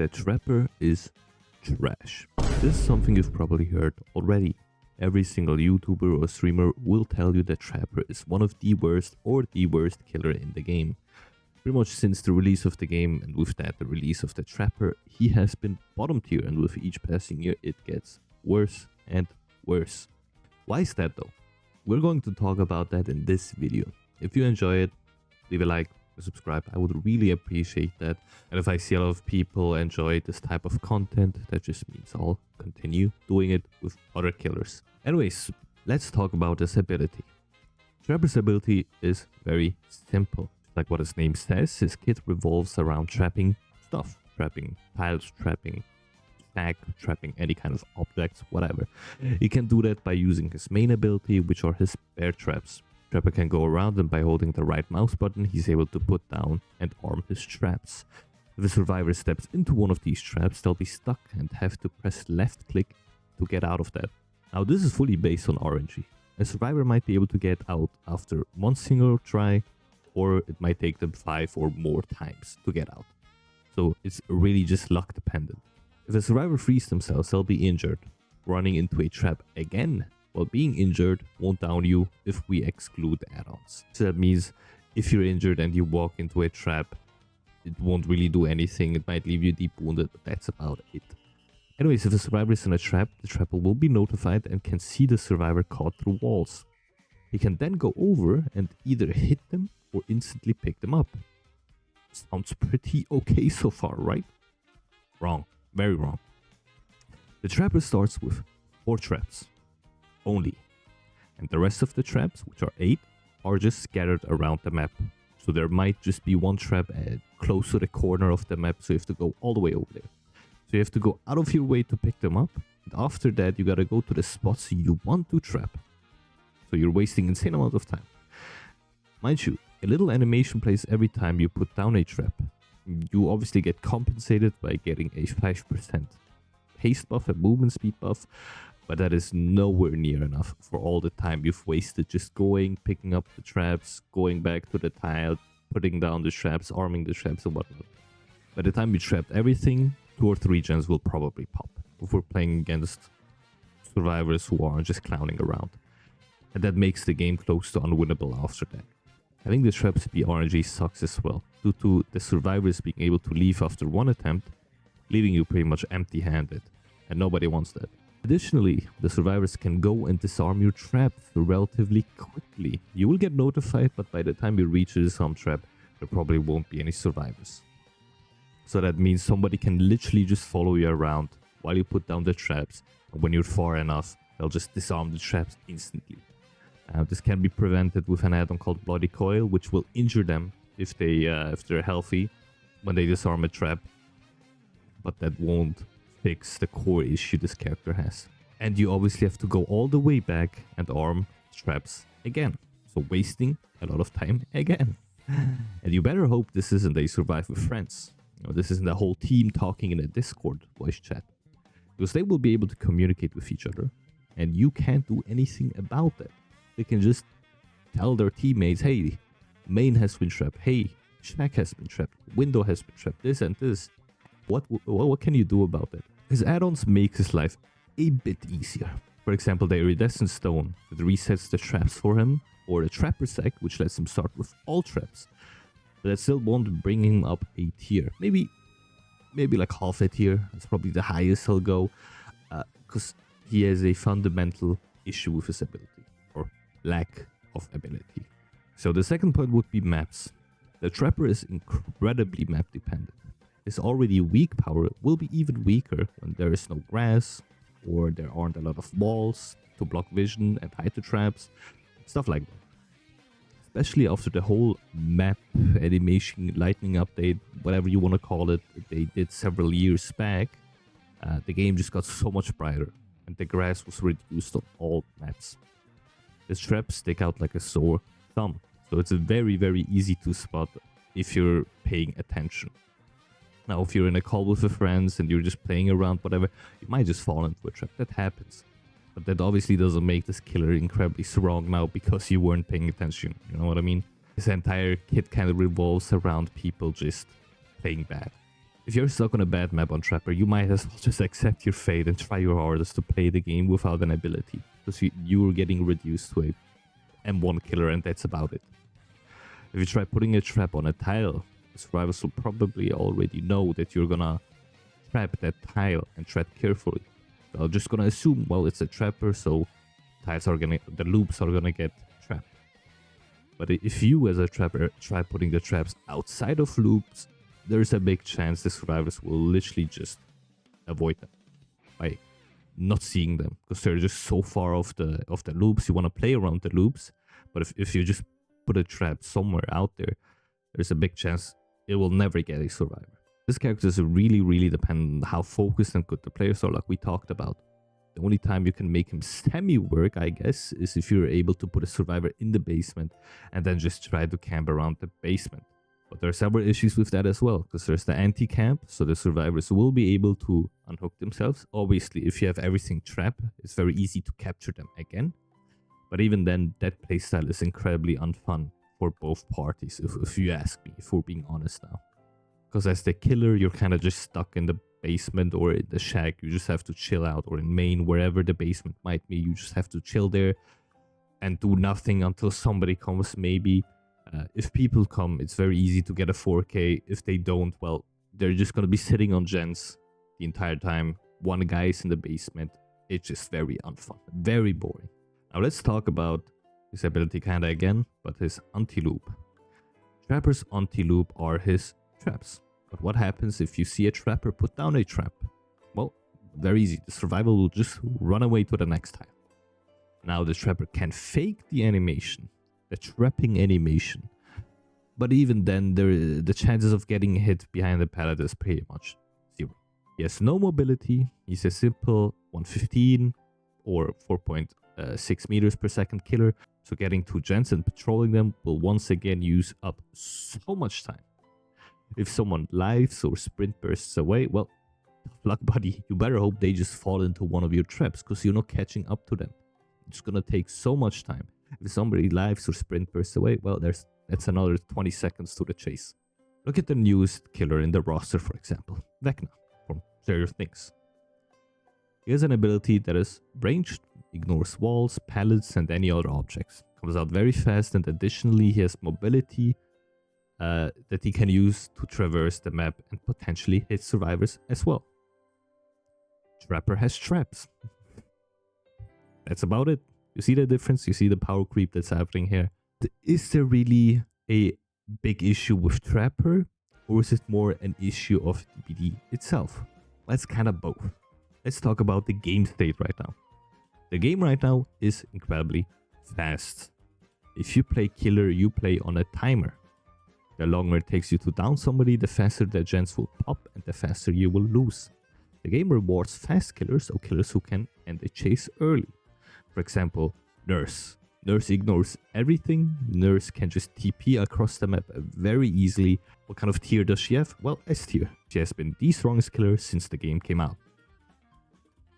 that Trapper is trash. This is something you've probably heard already. Every single YouTuber or streamer will tell you that Trapper is one of the worst or the worst killer in the game. Pretty much since the release of the game, and with that the release of the Trapper, he has been bottom tier, and with each passing year it gets worse and worse. Why is that though? We're going to talk about that in this video. If you enjoy it, leave a like, subscribe, I would really appreciate that. And if I see a lot of people enjoy this type of content, that just means I'll continue doing it with other killers. Anyways, let's talk about this ability. Trapper's ability is very simple. Like what his name says, his kit revolves around trapping stuff. Trapping tiles, trapping stack, trapping any kind of objects, whatever. He can do that by using his main ability, which are his bear traps. Trapper can go around, and by holding the right mouse button, he's able to put down and arm his traps. If a survivor steps into one of these traps, they'll be stuck and have to press left click to get out of that. Now this is fully based on RNG. A survivor might be able to get out after one single try, or it might take them 5 or more times to get out. So it's really just luck dependent. If a survivor frees themselves, they'll be injured. Running into a trap again while being injured won't down you if we exclude add-ons. So that means if you're injured and you walk into a trap, it won't really do anything. It might leave you deep wounded, but that's about it. Anyways, if a survivor is in a trap, the trapper will be notified and can see the survivor caught through walls. He can then go over and either hit them or instantly pick them up. Sounds pretty okay so far, right? Wrong. Very wrong. The trapper starts with 4 traps only, and the rest of the traps, which are 8, are just scattered around the map. So there might just be one trap close to the corner of the map, so you have to go all the way over there. So you have to go out of your way to pick them up, and after that you gotta go to the spots you want to trap. So you're wasting insane amount of time. Mind you, a little animation plays every time you put down a trap. You obviously get compensated by getting a 5% haste buff and movement speed buff, but that is nowhere near enough for all the time you've wasted just going, picking up the traps, going back to the tile, putting down the traps, arming the traps and whatnot. By the time you trapped everything, 2 or 3 gens will probably pop if we're playing against survivors who are just clowning around. And that makes the game close to unwinnable after that. Having the traps be RNG sucks as well, due to the survivors being able to leave after one attempt, leaving you pretty much empty-handed, and nobody wants that. Additionally, the survivors can go and disarm your trap relatively quickly. You will get notified, but by the time you reach the disarm trap, there probably won't be any survivors. So that means somebody can literally just follow you around while you put down the traps, and when you're far enough, they'll just disarm the traps instantly. This can be prevented with an add-on called Bloody Coil, which will injure them if they're healthy when they disarm a trap, but that won't fix the core issue this character has. And you obviously have to go all the way back and arm traps again, so wasting a lot of time again. And you better hope this isn't a survive with friends. You know, this isn't a whole team talking in a Discord voice chat, because they will be able to communicate with each other, and you can't do anything about that. They can just tell their teammates, hey, main has been trapped, hey, shack has been trapped, window has been trapped, this and this. What can you do about that? His add-ons make his life a bit easier. For example, the Iridescent Stone that resets the traps for him, or the Trapper Sack, which lets him start with all traps. But that still won't bring him up a tier. Maybe like half a tier. That's probably the highest he'll go, because he has a fundamental issue with his ability, or lack of ability. So the second point would be maps. The Trapper is incredibly map dependent. His already weak power will be even weaker when there is no grass, or there aren't a lot of walls to block vision and hide the traps, stuff like that. Especially after the whole map animation lightning update, whatever you want to call it, they did several years back, the game just got so much brighter, and the grass was reduced on all maps. His traps stick out like a sore thumb, so it's very, very easy to spot if you're paying attention. Now, if you're in a call with your friends and you're just playing around, whatever, you might just fall into a trap. That happens. But that obviously doesn't make this killer incredibly strong now because you weren't paying attention. You know what I mean? His entire kit kind of revolves around people just playing bad. If you're stuck on a bad map on Trapper, you might as well just accept your fate and try your hardest to play the game without an ability, because you're getting reduced to a M1 killer and that's about it. If you try putting a trap on a tile, the survivors will probably already know that you're gonna trap that tile and tread carefully. They're just gonna assume, well, it's a trapper, so the loops are gonna get trapped. But if you as a trapper try putting the traps outside of loops, there's a big chance the survivors will literally just avoid them by not seeing them, because they're just so far off the loops. You want to play around the loops, but if you just put a trap somewhere out there, there's a big chance it will never get a survivor. This character is really dependent on how focused and good the players are, like we talked about. The only time you can make him semi-work, I guess, is if you're able to put a survivor in the basement and then just try to camp around the basement. But there are several issues with that as well, because there's the anti-camp, so the survivors will be able to unhook themselves. Obviously, if you have everything trapped, it's very easy to capture them again. But even then, that playstyle is incredibly unfun for both parties, if you ask me, if we're being honest now. Because as the killer, you're kind of just stuck in the basement or in the shack. You just have to chill out, or in main, wherever the basement might be. You just have to chill there and do nothing until somebody comes, maybe. If people come, it's very easy to get a 4K. If they don't, well, they're just going to be sitting on gens the entire time. One guy is in the basement. It's just very unfun, very boring. Now let's talk about his ability kinda again, but his anti-loop. Trapper's anti-loop are his traps. But what happens if you see a trapper put down a trap? Well, very easy. The survivor will just run away to the next tile. Now the trapper can fake the animation, the trapping animation, but even then the chances of getting hit behind the pallet is pretty much zero. He has no mobility. He's a simple 115 or 4.6 meters per second killer, so getting to gens and patrolling them will once again use up so much time. If someone lives or sprint bursts away, well, tough luck, buddy. You better hope they just fall into one of your traps, because you're not catching up to them. It's gonna take so much time. If somebody lives or sprint bursts away, well, that's another 20 seconds to the chase. Look at the newest killer in the roster, for example, Vecna from Stranger Things. He has an ability that is ranged, ignores walls, pallets, and any other objects. Comes out very fast, and additionally, he has mobility that he can use to traverse the map and potentially hit survivors as well. Trapper has traps. That's about it. You see the difference? You see the power creep that's happening here? Is there really a big issue with Trapper, or is it more an issue of DBD itself? Well, it's kind of both. Let's talk about the game state right now. The game right now is incredibly fast. If you play killer, you play on a timer. The longer it takes you to down somebody, the faster the gens will pop and the faster you will lose. The game rewards fast killers, or killers who can end a chase early. For example, Nurse. Nurse ignores everything. Nurse can just TP across the map very easily. What kind of tier does she have? Well, S tier. She has been the strongest killer since the game came out.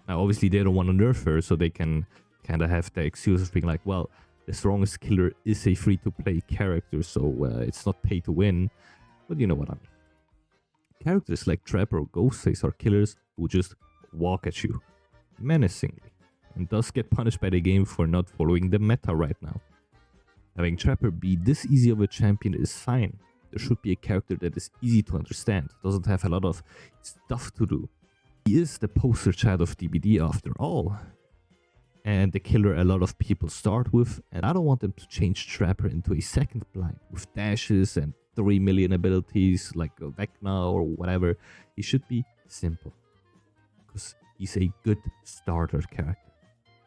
Now, obviously, they don't want to nerf her, so they can kind of have the excuse of being like, well, the strongest killer is a free-to-play character, so it's not pay to win. But you know what I mean. Characters like Trapper or Ghostface are killers who just walk at you menacingly, and thus get punished by the game for not following the meta right now. Having Trapper be this easy of a champion is fine. There should be a character that is easy to understand, doesn't have a lot of stuff to do. He is the poster child of DBD after all, and the killer a lot of people start with, and I don't want them to change Trapper into a second blind with dashes and 3 million abilities like Vecna or whatever. He should be simple, because he's a good starter character.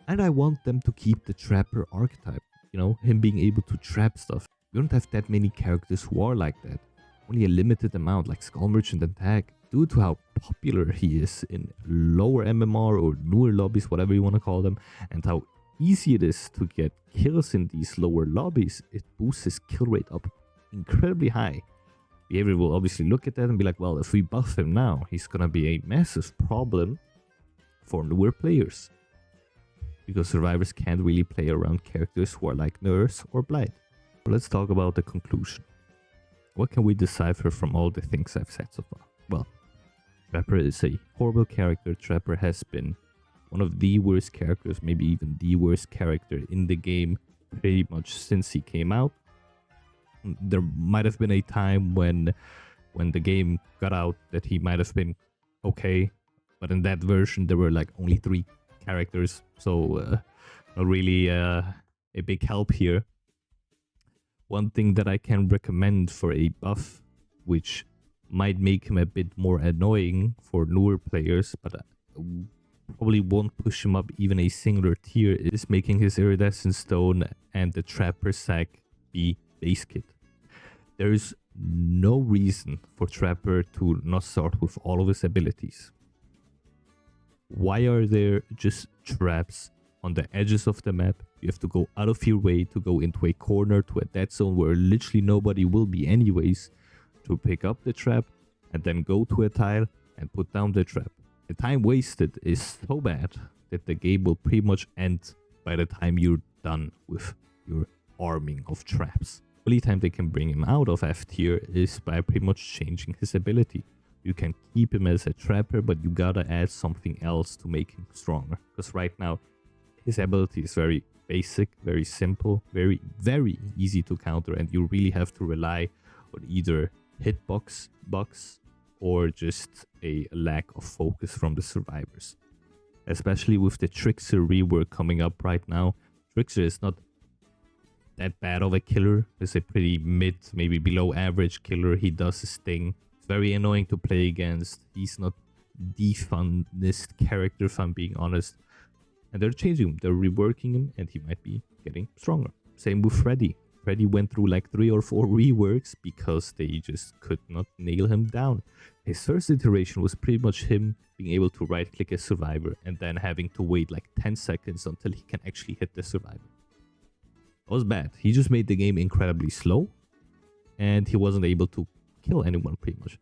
And I want them to keep the Trapper archetype, you know, him being able to trap stuff. We don't have that many characters who are like that. Only a limited amount, like Skull Merchant and Tag. Due to how popular he is in lower MMR or newer lobbies, whatever you want to call them, and how easy it is to get kills in these lower lobbies, it boosts his kill rate up incredibly high. Behavior will obviously look at that and be like, well, if we buff him now, he's gonna be a massive problem for newer players, because survivors can't really play around characters who are like Nurse or Blight. But let's talk about the conclusion. What can we decipher from all the things I've said so far? Well, Trapper is a horrible character. Trapper has been one of the worst characters, maybe even the worst character in the game pretty much since he came out. There might have been a time when the game got out that he might have been okay, but in that version there were like only 3 characters, so not really a big help here. One thing that I can recommend for a buff, which might make him a bit more annoying for newer players, but probably won't push him up even a singular tier, is making his Iridescent Stone and the Trapper Sack be base kit. There is no reason for Trapper to not start with all of his abilities. Why are there just traps on the edges of the map? You have to go out of your way to go into a corner, to a dead zone where literally nobody will be anyways, to pick up the trap and then go to a tile and put down the trap. The time wasted is so bad that the game will pretty much end by the time you're done with your arming of traps. The only time they can bring him out of F tier is by pretty much changing his ability. You can keep him as a trapper, but you gotta add something else to make him stronger. Because right now, his ability is very basic, very simple, very easy to counter, and you really have to rely on either hitbox bugs or just a lack of focus from the survivors. Especially with the Trickster rework coming up right now. Trickster is not that bad of a killer. He's a pretty mid, maybe below average killer. He does his thing. It's very annoying to play against. He's not the funnest character, if I'm being honest. And they're changing him, they're reworking him, and he might be getting stronger. Same with Freddy. Freddy went through like 3 or 4 reworks because they just could not nail him down. His first iteration was pretty much him being able to right click a survivor and then having to wait like 10 seconds until he can actually hit the survivor. That was bad. He just made the game incredibly slow and he wasn't able to kill anyone pretty much.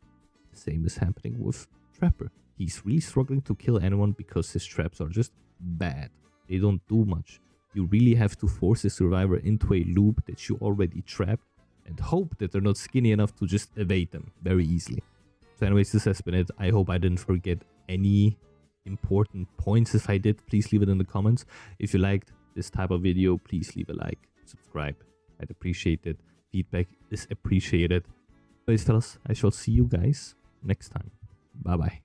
The same is happening with Trapper. He's really struggling to kill anyone because his traps are just bad. They don't do much. You really have to force a survivor into a loop that you already trapped and hope that they're not skinny enough to just evade them very easily. So anyways, this has been it. I hope I didn't forget any important points. If I did, please leave it in the comments. If you liked this type of video, please leave a like, subscribe. I'd appreciate it. Feedback is appreciated. Anyways, fellas, I shall see you guys next time. Bye bye.